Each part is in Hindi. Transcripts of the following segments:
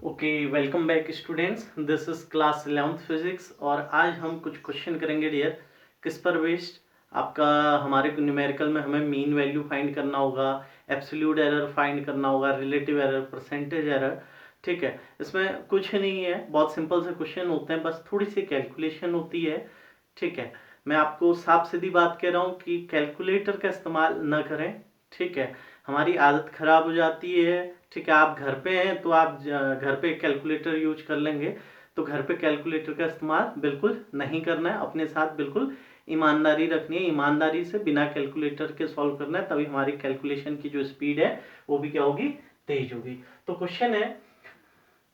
Okay, welcome back students. This is class 11th physics और आज हम कुछ क्वेश्चन करेंगे डियर। किस पर बेस्ड? आपका हमारे न्यूमेरिकल में हमें मीन वैल्यू फाइंड करना होगा, एब्सोल्यूट एरर फाइंड करना होगा, रिलेटिव एरर, परसेंटेज एरर। ठीक है, इसमें कुछ नहीं है, बहुत सिंपल से क्वेश्चन होते हैं, बस थोड़ी सी कैलकुलेशन होती है। ठीक है, मैं आपको साफ सीधी बात कह रहा हूँ कि कैलकुलेटर का इस्तेमाल न करें। ठीक है, हमारी आदत खराब हो जाती है। ठीक है, आप घर पे हैं तो आप घर पे कैलकुलेटर यूज कर लेंगे, तो घर पे कैलकुलेटर का इस्तेमाल बिल्कुल नहीं करना है। अपने साथ बिल्कुल ईमानदारी रखनी है, ईमानदारी से बिना कैलकुलेटर के सॉल्व करना है, तभी हमारी कैलकुलेशन की जो स्पीड है वो भी क्या होगी, तेज होगी। तो क्वेश्चन है,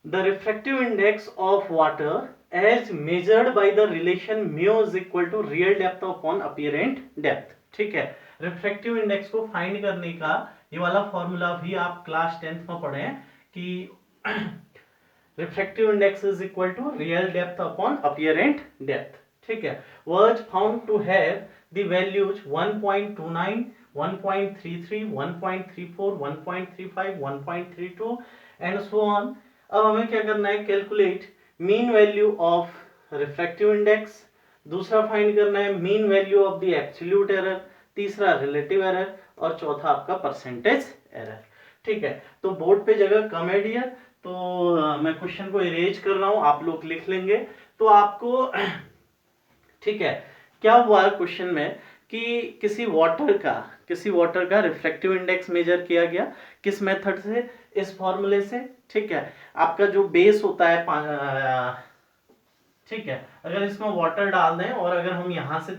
the refractive index of water as measured by the relation mu is equal to real depth upon apparent depth. ठीक है, रिफ्रैक्टिव इंडेक्स को फाइंड करने का ये वाला फॉर्मूला भी आप क्लास 10th में पढ़े हैं कि refractive index is equal to real depth upon apparent depth. ठीक है, was found to have the values 1.29, 1.33, 1.34, 1.35, 1.32 and so on। अब हमें क्या करना है, calculate mean value of refractive index, दूसरा फाइंड करना है mean value of the absolute error, तीसरा रिलेटिव एरर और चौथा आपका परसेंटेज एरर। ठीक है, तो बोर्ड पे जगह कम है डियर, तो मैं क्वेश्चन को इरेज कर रहा हूं, आप लोग लिख लेंगे तो आपको ठीक है। क्या हुआ क्वेश्चन में कि किसी वाटर का रिफ्रैक्टिव इंडेक्स मेजर किया गया, किस मेथड से, इस फॉर्मूले से। ठीक है, आपका जो बेस होता है ठीक है, अगर इसमें वाटर डाल दें और अगर हम यहाँ से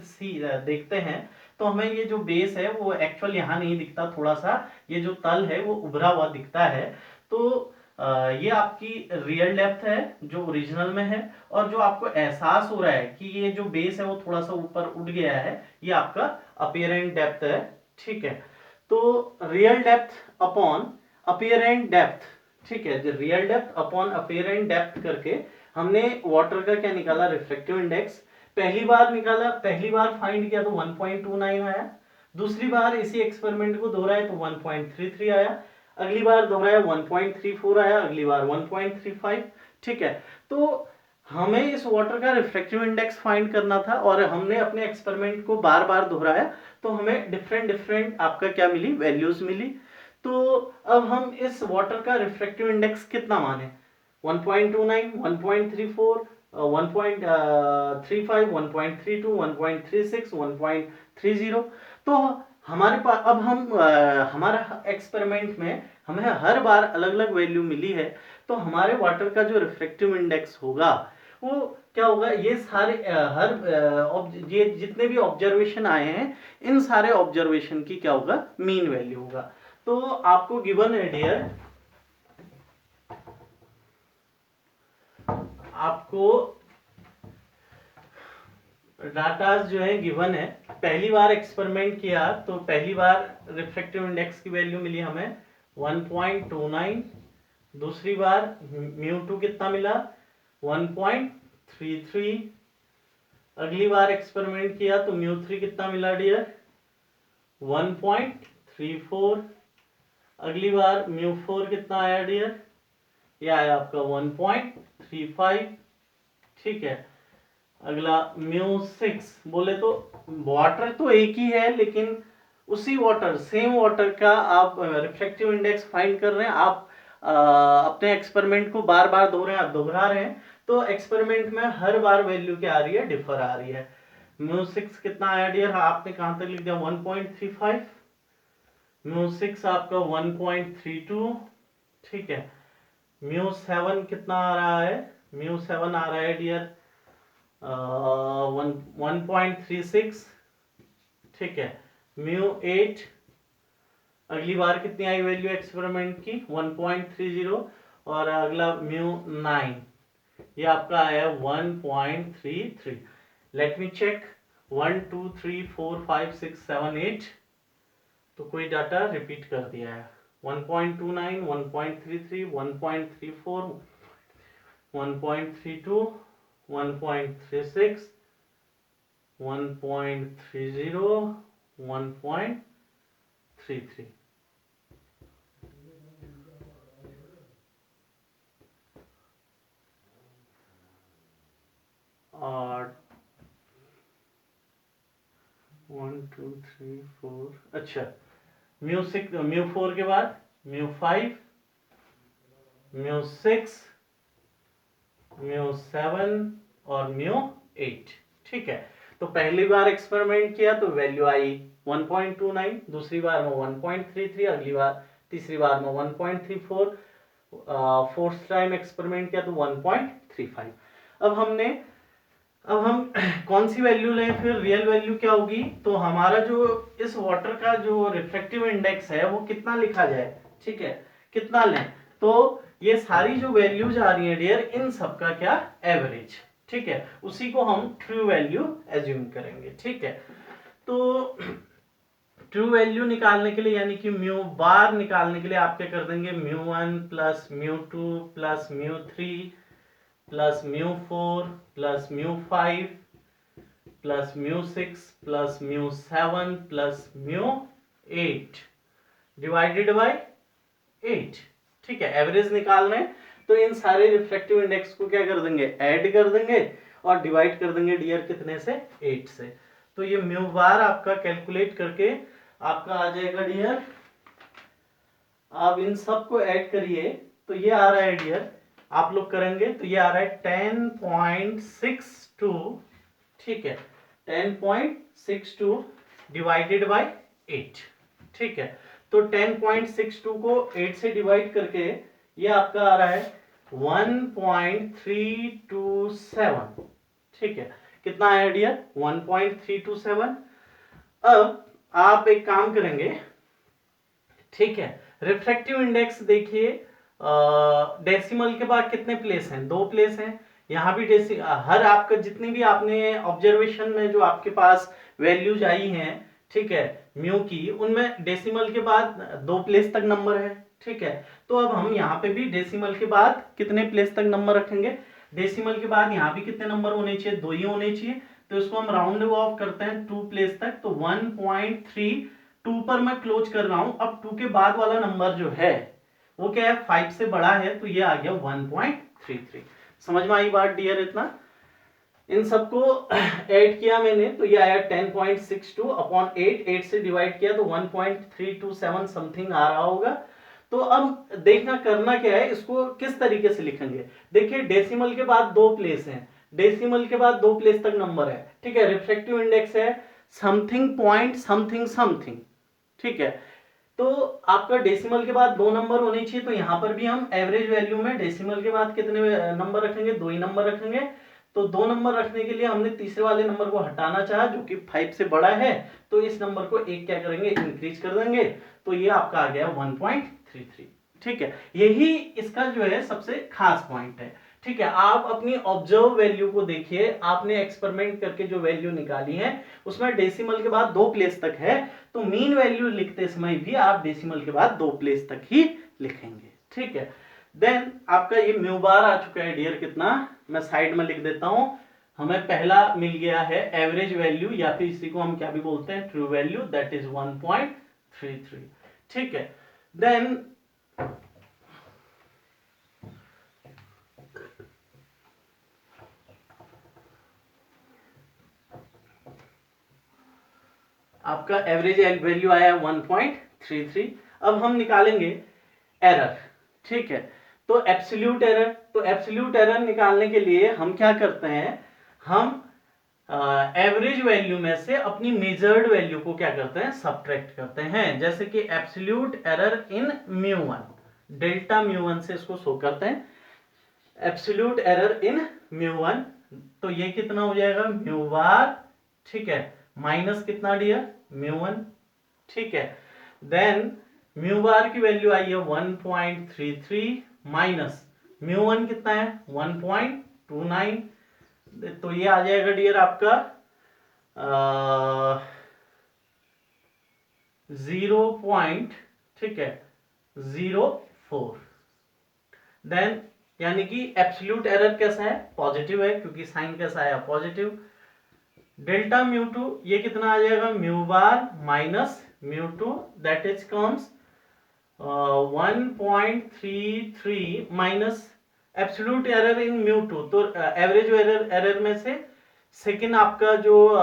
देखते हैं तो हमें ये जो बेस है वो एक्चुअल यहाँ नहीं दिखता, थोड़ा सा ये जो तल है वो उभरा हुआ दिखता है। तो ये आपकी रियल डेप्थ है जो ओरिजिनल में है, और जो आपको एहसास हो रहा है कि ये जो बेस है वो थोड़ा सा ऊपर उठ गया है, ये आपका अपीयरेंट डेप्थ है। ठीक है, तो real depth upon apparent depth, ठीक है, real depth upon apparent depth करके हमने वाटर का क्या निकाला, रिफ्रैक्टिव इंडेक्स। पहली बार निकाला, पहली बार फाइंड किया तो 1.29 आया, दूसरी बार इसी एक्सपेरिमेंट को दोहराया तो 1.33 आया, अगली बार दोहराया 1.34 आया, अगली बार 1.35। ठीक है, तो हमें इस वाटर का रिफ्रैक्टिव इंडेक्स फाइंड करना था और हमने अपने एक्सपेरिमेंट को बार बार दोहराया, तो हमें डिफरेंट डिफरेंट आपका क्या मिली, वैल्यूज मिली। तो अब हम इस वाटर का रिफ्रैक्टिव इंडेक्स कितना माने, 1.29, 1.34, 1.35, 1.32, 1.36, 1.30। तो हमारे पास अब हम हमारा एक्सपेरिमेंट में हमें हर बार अलग अलग वैल्यू मिली है, तो हमारे वाटर का जो रिफ्रैक्टिव इंडेक्स होगा वो क्या होगा, ये सारे ये जितने भी ऑब्जर्वेशन आए हैं इन सारे ऑब्जर्वेशन की क्या होगा, मीन वैल्यू होगा। तो आपको गिवन है डियर, आपको डाटा जो है गिवन है। पहली बार एक्सपेरिमेंट किया तो पहली बार रिफ्रैक्टिव इंडेक्स की वैल्यू मिली हमें 1.29, दूसरी बार μ2 कितना मिला, 1.33, अगली बार एक्सपेरिमेंट किया तो μ3 कितना मिला डियर, 1.34, अगली बार μ4 कितना आया डियर, ये आया आपका 1.35। ठीक है, अगला μ6, बोले तो वाटर तो एक ही है लेकिन उसी वाटर, सेम वाटर का आप रिफ्रैक्टिव इंडेक्स फाइंड कर रहे हैं, आप अपने एक्सपेरिमेंट को बार बार दोहरा रहे हैं, तो एक्सपेरिमेंट में हर बार वैल्यू क्या आ रही है, डिफर आ रही है। μ6 कितना आया डियर, आपने कहां तक लिख दिया, 1.35, μ6 आपका 1.32। ठीक है, μ7 कितना आ रहा है, μ7 आ रहा है डियर 1.36। ठीक है, μ8, अगली बार कितनी आई वैल्यू एक्सपेरिमेंट की, 1.30, और अगला μ9, ये आपका आया 1.33। लेट मी चेक, 1 2 3 4 5 6 7 8, तो कोई डाटा रिपीट कर दिया है, 1.29, 1.33, 1.34, 1.32, 1.36, 1.30, 1.33। 8 1 2 3 4 अच्छा म्यू 6 म्यू 4 के बाद म्यू 5 म्यू 6 म्यू 7 और म्यू 8। ठीक है, तो पहली बार एक्सपेरिमेंट किया तो वैल्यू आई 1.29, दूसरी बार में 1.33, अगली बार तीसरी बार में 1.34, फोर्थ टाइम एक्सपेरिमेंट किया तो 1.35। अब हम कौन सी वैल्यू लें, फिर रियल वैल्यू क्या होगी? तो हमारा जो इस वाटर का जो रिफ्रैक्टिव इंडेक्स है वो कितना लिखा जाए? ठीक है, कितना लें? तो ये सारी जो वैल्यूज आ रही है डियर, इन सब का क्या एवरेज। ठीक है, उसी को हम ट्रू वैल्यू एज्यूम करेंगे। ठीक है, तो ट्रू वैल्यू निकालने के लिए यानी कि म्यू बार निकालने के लिए आप क्या कर देंगे? Mu 1 plus mu 2 plus mu 3 plus mu 4 plus mu 5 plus mu 6 plus mu 7 plus mu 8 divided by 8। ठीक है, एवरेज निकालना है तो इन सारे रिफ्रैक्टिव इंडेक्स को क्या कर देंगे? ऐड कर देंगे और डिवाइड कर देंगे डियर कितने से? 8 से। तो ये म्यू बार आपका कैलकुलेट करके आपका आ जाएगा डियर, आप इन सब को ऐड करिए तो ये आ रहा है डियर, आप लोग करेंगे तो ये आ रहा है 10.62। ठीक है, 10.62 डिवाइडेड बाय 8। ठीक है, तो 10.62 को 8 से डिवाइड करके ये आपका आ रहा है 1.327। ठीक है, कितना आया डियर? 1.327। अब आप एक काम करेंगे, ठीक है, रिफ्रैक्टिव इंडेक्स देखिए, डेसिमल के बाद कितने प्लेस हैं? 2 प्लेस हैं। यहाँ भी हर आपका जितनी भी आपने ऑब्जर्वेशन में जो आपके पास वैल्यूज आई हैं, ठीक है, म्यू की, उनमें डेसिमल के बाद 2 प्लेस तक नंबर है। ठीक है, तो अब हम यहाँ पे भी डेसिमल के बाद कितने प्लेस तक नंबर रखेंगे? डेसिमल के बाद यहाँ भी कितने नंबर होने चाहिए? 2 ही होने चाहिए। तो इसको हम राउंड ऑफ करते हैं 2 प्लेस तक, तो 1.32 पर मैं क्लोज कर रहा हूं। अब 2 के बाद वाला नंबर जो है वो क्या है? 5 से बड़ा है, तो ये आ गया 1.33। समझ में आई बात डियर? इतना इन सबको ऐड किया मैंने तो ये आया 10.62 अपॉन 8 से डिवाइड किया तो 1.327 समथिंग आ रहा होगा। तो अब देखना करना क्या है, इसको किस तरीके से लिखेंगे? देखिए, डेसिमल के बाद 2 प्लेस हैं, डेसिमल के बाद 2 प्लेस तक नंबर है। ठीक है, रिफ्रैक्टिव इंडेक्स है समथिंग पॉइंट समथिंग समथिंग। ठीक है, तो आपका डेसिमल के बाद 2 नंबर होने चाहिए, तो यहां पर भी हम एवरेज वैल्यू में डेसिमल के बाद कितने नंबर रखेंगे? 2 ही नंबर रखेंगे। तो 2 नंबर रखने के लिए हमने तीसरे वाले नंबर को हटाना चाहा जो कि 5 से बड़ा है, तो इस नंबर को एक क्या करेंगे? इंक्रीज कर देंगे, तो ये आपका आ गया 1.33। ठीक है, यही इसका जो है सबसे खास पॉइंट है। ठीक है, आप अपनी ऑब्जर्व वैल्यू को देखिए, आपने एक्सपेरिमेंट करके जो वैल्यू निकाली है उसमें डेसिमल के बाद 2 प्लेस तक है, तो मीन वैल्यू लिखते समय भी आप डेसिमल के बाद 2 प्लेस तक ही लिखेंगे। ठीक है, देन आपका ये म्यू बार आ चुका है डियर, कितना? मैं साइड में लिख देता हूं। हमें पहला मिल गया है एवरेज वैल्यू, या फिर इसी को हम क्या भी बोलते हैं? True value, that is 1.33। ठीक है, देन आपका एवरेज वैल्यू आया 1.33। अब हम निकालेंगे एरर। ठीक है, तो एब्सोल्यूट एरर, तो एब्सोल्यूट एरर निकालने के लिए हम क्या करते हैं? हम एवरेज वैल्यू में से अपनी मेजर्ड वैल्यू को क्या करते हैं? सब्ट्रैक्ट करते हैं। जैसे कि एब्सोल्यूट एरर इन म्यू 1, डेल्टा म्यू 1 से इसको शो करते हैं, एब्सोल्यूट एरर इन म्यू 1। तो ये कितना हो जाएगा? म्यू बार, ठीक है, माइनस कितना डियर? म्यू 1। ठीक है, देन म्यू बार की वैल्यू आई है 1.33 माइनस म्यू 1 कितना है? 1.29। तो ये आ जाएगा डियर आपका 0. ठीक है, 0.4। देन यानी कि एब्सोल्यूट एरर कैसा है? पॉजिटिव है, क्योंकि साइन कैसा आया? पॉजिटिव। डेल्टा म्यू 2 ये कितना आ जाएगा? Mu bar minus mu 2, that is comes 1.33 minus absolute error in mu 2, तो एवरेज एरर में से सेकेंड आपका जो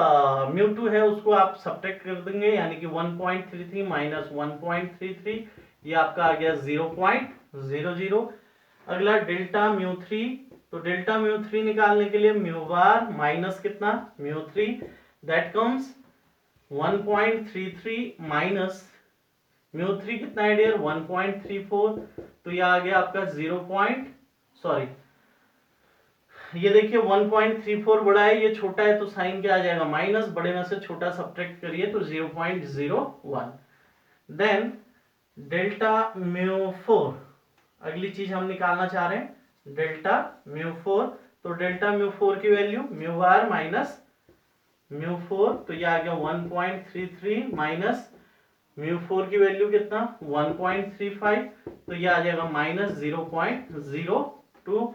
म्यू टू है उसको आप सब्ट्रैक्ट कर देंगे, यानी कि 1.33 माइनस 1.33, ये आपका आ गया 0.00। अगला डेल्टा म्यू थ्री, तो डेल्टा म्यू थ्री निकालने के लिए म्यू बार माइनस कितना mu three, that comes 1.33 minus mu three कितना है डियर 1.34, तो ये आ गया आपका 0. ये देखिए 1.34 बड़ा है, ये छोटा है, तो साइन क्या आ जाएगा माइनस, बड़े में से छोटा सब्ट्रैक्ट करिए तो 0.01। देन डेल्टा म्यू फोर, अगली चीज हम निकालना चाह रहे हैं डेल्टा म्यू फोर, तो डेल्टा म्यू फोर की value mu bar minus mu four, तो ये आ गया 1.33 माइनस म्यू फोर की वैल्यू कितना 1.35, तो ये आ जाएगा minus 0.02।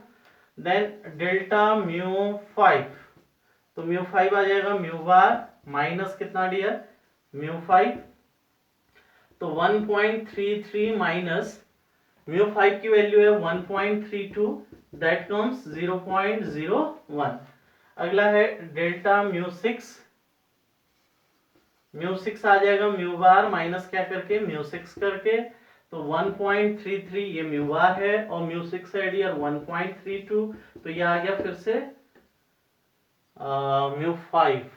Then delta mu five, तो म्यू फाइव आ जाएगा म्यू बार माइनस कितना डियर म्यू फाइव, तो 1.33 माइनस म्यू फाइव की वैल्यू है 1.32, दैट कम्स 0.01। अगला है delta mu six, mu six आ जाएगा म्यू बार माइनस क्या करके म्यू सिक्स करके, तो 1.33 ये म्यू बार है और म्यू सिक्स है डियर 1.32, तो ये आ गया फिर से mu five,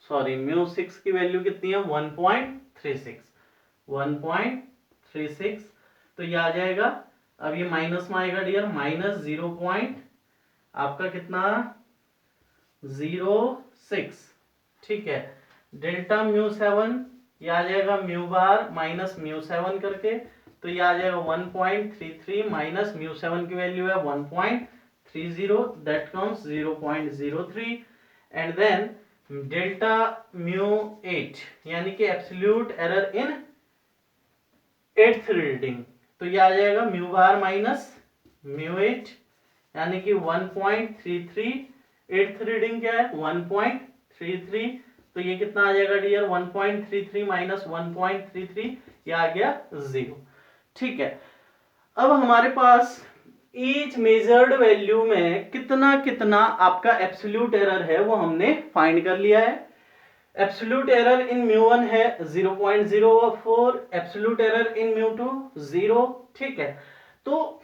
sorry mu six की वैल्यू कितनी है 1.36, तो ये आ जाएगा, अब ये माइनस में आएगा डियर माइनस 0. आपका कितना 0.6, ठीक है। डेल्टा म्यू सेवन, ये आ जाएगा mu bar minus mu seven करके, तो ये आ जाएगा 1.33 माइनस म्यू सेवन की वैल्यू है 1.30, that comes 0.03। And then delta mu eight, यानी कि absolute error in eighth reading, तो ये आ जाएगा mu bar minus mu eight, यानी कि 1.33, एट्थ रीडिंग क्या है 1.33, तो ये कितना आ जाएगा डियर 1.33 माइनस 1.33, ये आ गया 0, ठीक है। अब हमारे पास ईच मेजर्ड वैल्यू में कितना कितना आपका एब्सोल्यूट एरर है वो हमने फाइंड कर लिया है। एब्सोल्यूट एरर इन म्यू वन है 0.04, एब्सोल्यूट एरर इन म्यू टू 0, ठीक है। तो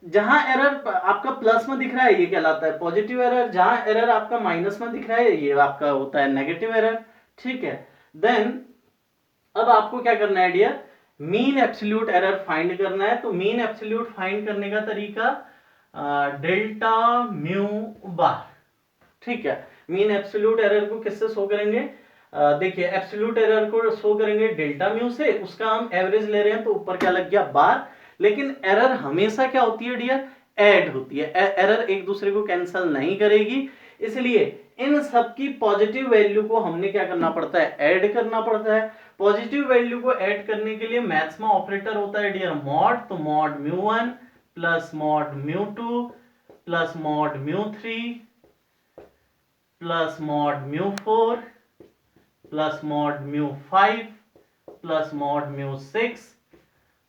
जहां एरर आपका प्लस में दिख रहा है ये कहलाता है पॉजिटिव एरर, जहां एरर आपका माइनस में दिख रहा है ये आपका होता है नेगेटिव एरर, ठीक है। देन अब आपको क्या करना है dear, mean absolute error find करना है। तो मीन एब्सोल्यूट फाइंड करने का तरीका डेल्टा म्यू बार, ठीक है। मीन एब्सोल्यूट एरर को किससे शो करेंगे, देखिए एब्सोल्यूट एरर को शो करेंगे डेल्टा म्यू से, उसका हम एवरेज ले रहे हैं तो ऊपर क्या लग गया बार, लेकिन एरर हमेशा क्या होती है डियर ऐड होती है, एरर एक दूसरे को कैंसिल नहीं करेगी, इसलिए इन सब की पॉजिटिव वैल्यू को हमने क्या करना पड़ता है ऐड करना पड़ता है। पॉजिटिव वैल्यू को ऐड करने के लिए मैथ्स में ऑपरेटर होता है डियर मॉड, तो mod mu one plus mod mu two plus mod mu three plus mod mu four plus mod mu five plus mod mu six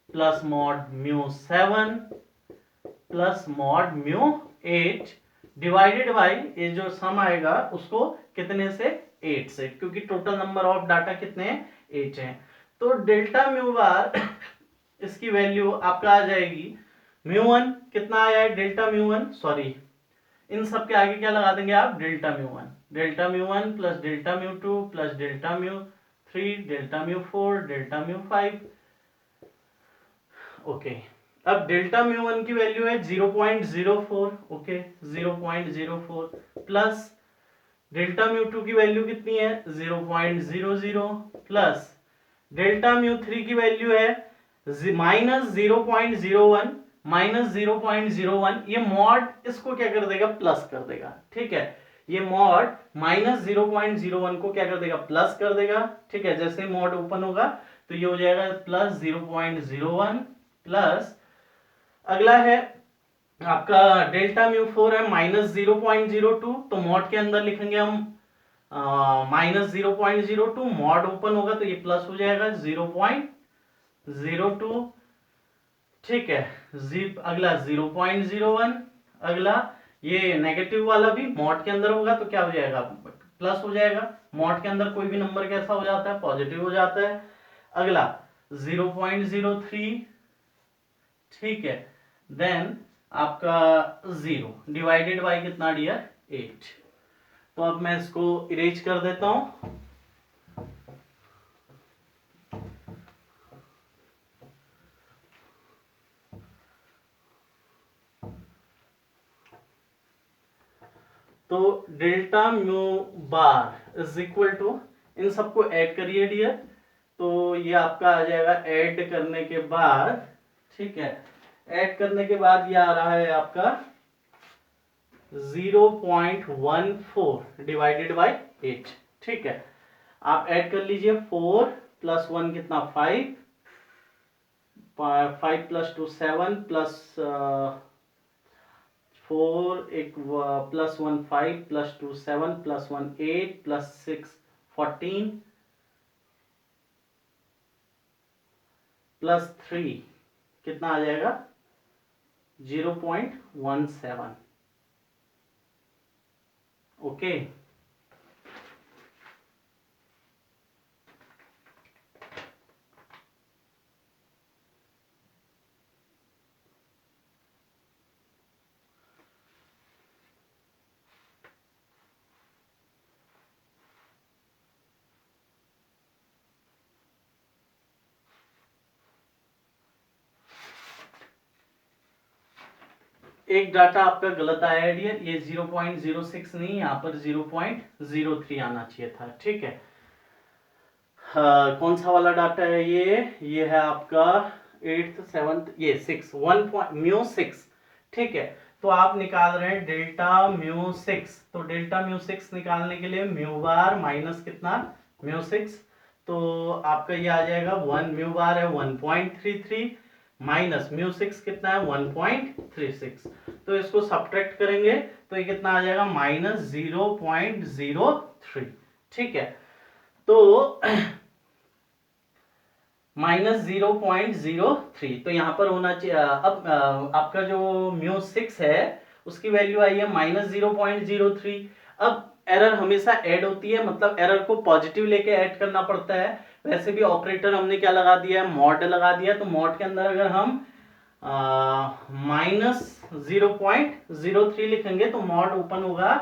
plus mod mu seven plus mod mu eight divided by ये जो सम आएगा उसको कितने से 8 से, क्योंकि टोटल नंबर ऑफ डाटा कितने हैं 8 हैं। तो डेल्टा म्यू बार इसकी वैल्यू आपका आ जाएगी म्यू वन, कितना आया है डेल्टा म्यू वन, सॉरी इन सब के आगे क्या लगा देंगे आप delta mu one plus delta mu two plus delta mu three delta mu four delta mu five, okay. अब डेल्टा म्यू वन की वैल्यू है 0.04, okay 0.04 plus delta mu two की वैल्यू कितनी है 0.00 प्लस डेल्टा म्यू थ्री की वैल्यू है माइनस 0.01 माइनस 0.01, ये मॉड इसको क्या कर देगा प्लस कर देगा, ठीक है। ये मॉड माइनस 0.01 को क्या कर देगा प्लस कर देगा, ठीक है। जैसे मॉड ओपन होगा तो ये हो जाएगा प्लस 0.01 प्लस अगला है आपका डेल्टा म्यू फोर है माइनस 0.02, तो मॉड के अंदर लिखेंगे हम माइनस 0.02, मॉड ओपन होगा तो ये प्लस हो जाएगा 0.02, ठीक है। अगला 0.01, अगला ये नेगेटिव वाला भी मॉड के अंदर होगा तो क्या हो जाएगा, प्लस हो जाएगा। मॉड के अंदर कोई भी नंबर कैसा हो जाता है, पॉजिटिव हो जाता है। अगला 0.03, ठीक है। देन आपका 0 डिवाइडेड बाय कितना डियर, 8। तो अब मैं इसको इरेज कर देता हूं। तो delta mu bar is equal to, इन सबको ऐड करिए डियर। तो ये आपका आ जाएगा ऐड करने के बाद, ठीक है, ऐड करने के बाद ये आ रहा है आपका 0.14 डिवाइडेड बाय 8, ठीक है। आप ऐड कर लीजिए, 4 प्लस 1 कितना, 5, 5 प्लस 2 7 प्लस 4 एक plus 1 5 plus 2 7 plus 1 8 plus 6 14 plus 3 कितना आ जाएगा, 0.17। ओके। एक डाटा आपका गलत आया है डियर, ये 0.06 नहीं, यहाँ पर 0.03 आना चाहिए था, ठीक है। कौन सा वाला डाटा है ये है आपका 8th 7th, ये 6 1.μ6, ठीक है। तो आप निकाल रहे हैं डेल्टा μ6, तो डेल्टा μ6 निकालने के लिए म्यू बार माइनस कितना, μ6, तो आपका ये आ जाएगा 1, म्यू बार है 1.33 माइनस μ6 कितना है 1.36, तो इसको सब्ट्रैक्ट करेंगे तो ये कितना आ जाएगा, -0.03, ठीक है। तो -0.03, तो यहाँ पर होना चाहिए। अब आपका जो μ6 है उसकी वैल्यू आई है -0.03। अब एरर हमेशा ऐड होती है, मतलब एरर को पॉजिटिव लेके ऐड करना पड़ता है। वैसे भी ऑपरेटर हमने क्या लगा दिया है, मॉड लगा दिया, तो मॉड के अंदर अगर हम -0.03 लिखेंगे तो मॉड ओपन होगा,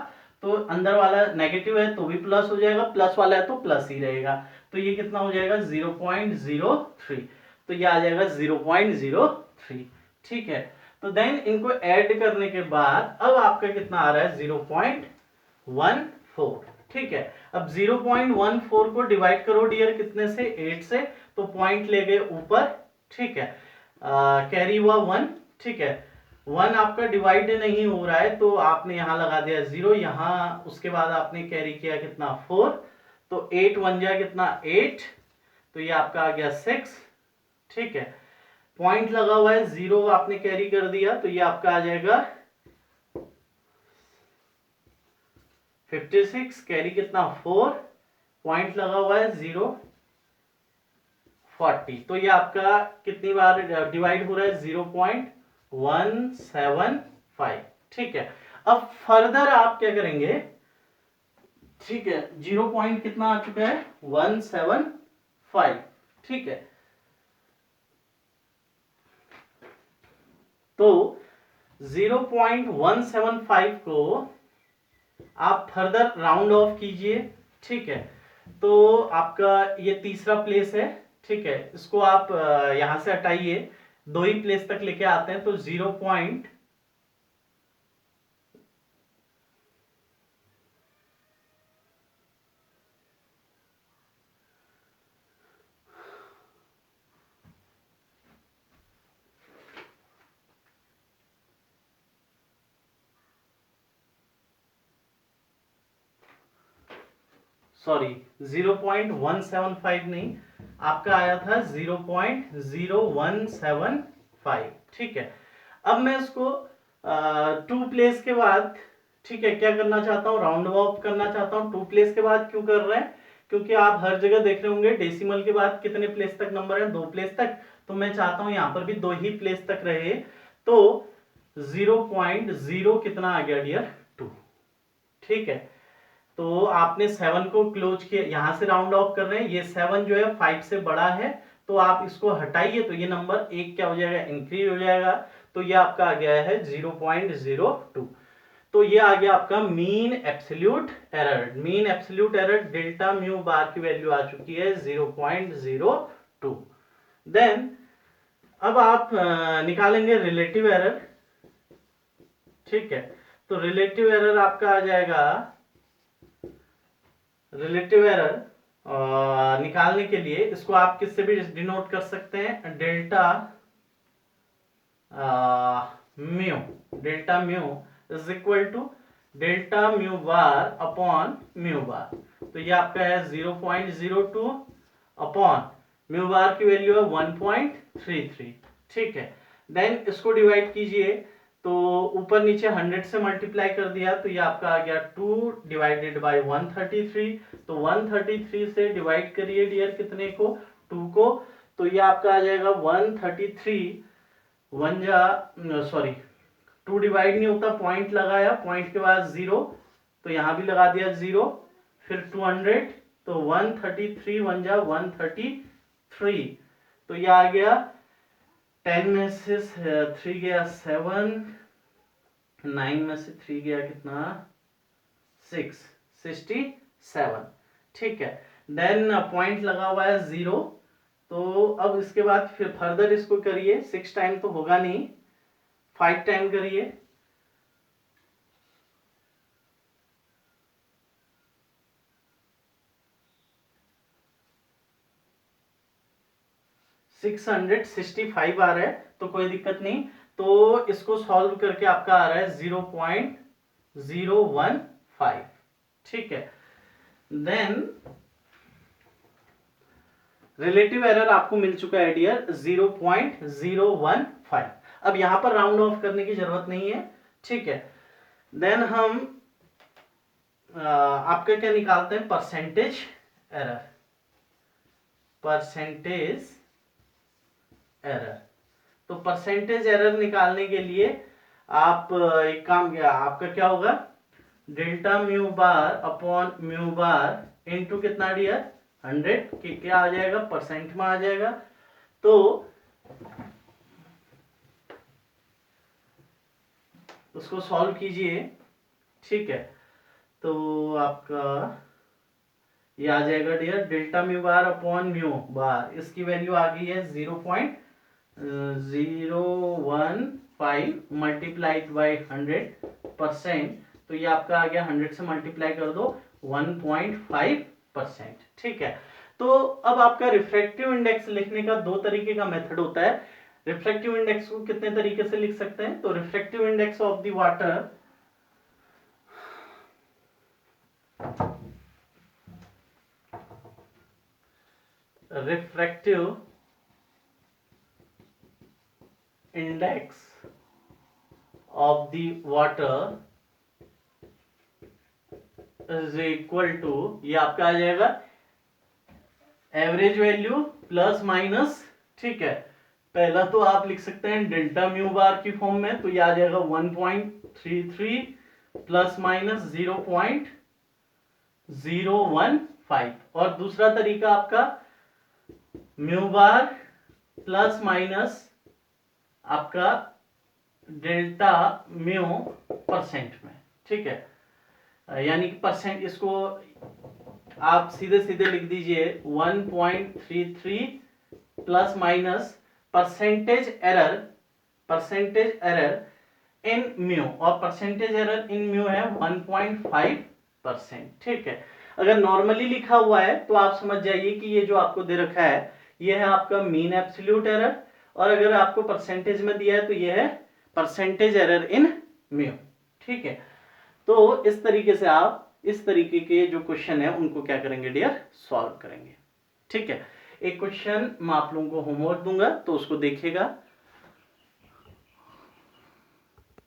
तो अंदर वाला नेगेटिव है तो भी प्लस हो जाएगा, प्लस वाला है तो प्लस ही रहेगा। तो ये कितना हो जाएगा, 0.03, तो ये आ जाएगा 0.03, ठीक है। तो देन इनको ऐड करने के बाद अब आपका कितना आ रहा है, 0.14, ठीक है। अब 0.14 को डिवाइड करो डियर कितने से, 8 से, तो पॉइंट ले गए ऊपर, ठीक है। कैरी हुआ 1, ठीक है। 1 आपका डिवाइड नहीं हो रहा है तो आपने यहां लगा दिया 0, यहां उसके बाद आपने कैरी किया कितना, 4, तो 8 1 जा कितना 8, तो ये आपका आ गया 6, ठीक है। पॉइंट लगा हुआ है 0, आपने कैरी कर दिया तो ये आपका आ जाएगा 56, कैरी कितना 4, पॉइंट लगा हुआ है 0 40, तो ये आपका कितनी बार डिवाइड हो रहा है, 0.175, ठीक है। अब फर्दर आप क्या करेंगे, ठीक है, 0 पॉइंट कितना आ चुका है, 175, ठीक है। तो 0.175 को आप फर्दर राउंड ऑफ कीजिए, ठीक है। तो आपका ये तीसरा प्लेस है, ठीक है, इसको आप यहां से हटाइए, 2 ही प्लेस तक लेके आते हैं, तो 0. सॉरी 0.175 नहीं, आपका आया था 0.0175, ठीक है। अब मैं इसको 2 प्लेस के बाद, ठीक है, क्या करना चाहता हूँ, राउंड ऑफ करना चाहता हूँ। 2 प्लेस के बाद क्यों कर रहे हैं, क्योंकि आप हर जगह देख रहे होंगे डेसिमल के बाद कितने प्लेस तक नंबर है, 2 प्लेस तक, तो मैं चाहता हूं यहां पर भी 2 ही प्लेस तक रहे, तो 0.0 कितना आ गया डियर 2। ठीक है, तो आपने 7 को क्लोज किया, यहां से राउंड ऑफ कर रहे हैं, ये 7 जो है 5 से बड़ा है, तो आप इसको हटाइए तो ये नंबर 1 क्या हो जाएगा, इंक्रीज हो जाएगा, तो ये आपका आ गया है 0.02। तो ये आ गया आपका mean absolute error. Mean absolute error delta mu बार की वैल्यू आ चुकी है 0.02। देन अब आप निकालेंगे रिलेटिव एरर। ठीक है, तो रिलेटिव एरर आपका आ जाएगा, रिलेटिव एरर निकालने के लिए इसको आप किससे भी डिनोट कर सकते हैं, delta mu, delta mu is equal to delta mu bar upon mu bar. तो ये आपका है 0.02 अपॉन म्यू बार की वैल्यू है 1.33। ठीक है, देन इसको डिवाइड कीजिए, तो ऊपर नीचे 100 से मल्टीप्लाई कर दिया, तो ये आपका आ गया 2 डिवाइडेड बाय 133। तो 133 से डिवाइड करिए डियर कितने को, 2 को, तो ये आपका आ जाएगा 133 वन जा सॉरी 2 डिवाइड नहीं होता, पॉइंट लगाया, पॉइंट के बाद 0, तो यहां भी लगा दिया 0, फिर 200, तो 133 वन जा 133, तो ये आ गया 10 में से 3 गया 7, 9 में से 3 गया कितना 6, 67। ठीक है, देन पॉइंट लगा हुआ है 0, तो अब इसके बाद फिर फर्दर इसको करिए, 6 टाइम तो होगा नहीं, 5 टाइम करिए, $665 आ रहा है, तो कोई दिक्कत नहीं। तो इसको सॉल्व करके आपका आ रहा है 0.015। ठीक है, देन रिलेटिव एरर आपको मिल चुका है डियर 0.015। अब यहां पर राउंड ऑफ करने की जरूरत नहीं है। ठीक है, देन हम आपका क्या निकालते हैं, परसेंटेज एरर। परसेंटेज एरर, तो परसेंटेज एरर निकालने के लिए आप एक काम किया, आपका क्या होगा, delta mu bar upon mu bar into कितना डियर 100, कि क्या आ जाएगा, परसेंट में आ जाएगा। तो उसको सॉल्व कीजिए। ठीक है, तो आपका ये आ जाएगा dear delta mu bar upon mu bar, इसकी वैल्यू आ गई है 0.015 मल्टीप्लाइड बाई 100%, तो ये आपका आ गया 100 से मल्टीप्लाई कर दो 1.5%। ठीक है, तो अब आपका रिफ्रैक्टिव इंडेक्स लिखने का 2 तरीके का मेथड होता है। रिफ्रैक्टिव इंडेक्स को कितने तरीके से लिख सकते हैं, तो refractive index of the water refractive index of the water is equal to, ये आपका आ जाएगा एवरेज वैल्यू प्लस माइनस। ठीक है, पहला तो आप लिख सकते हैं डेल्टा म्यू बार की फॉर्म में, तो ये आ जाएगा 1.33 प्लस माइनस 0.015, और दूसरा तरीका आपका म्यू बार प्लस माइनस आपका डेल्टा म्यू परसेंट में। ठीक है, यानी कि परसेंट, इसको आप सीधे सीधे लिख दीजिए 1.33 plus minus percentage error, percentage error in mu, और परसेंटेज एरर इन म्यू है 1.5%। ठीक है, अगर नॉर्मली लिखा हुआ है तो आप समझ जाइए कि ये जो आपको दे रखा है ये है आपका मीन एब्सोल्यूट एरर, और अगर आपको परसेंटेज में दिया है तो ये है परसेंटेज एरर इन म्यू। ठीक है, तो इस तरीके से आप इस तरीके के जो क्वेश्चन है उनको क्या करेंगे डियर, सॉल्व करेंगे। ठीक है, एक क्वेश्चन मैं आप लोगों को होमवर्क दूंगा तो उसको देखिएगा।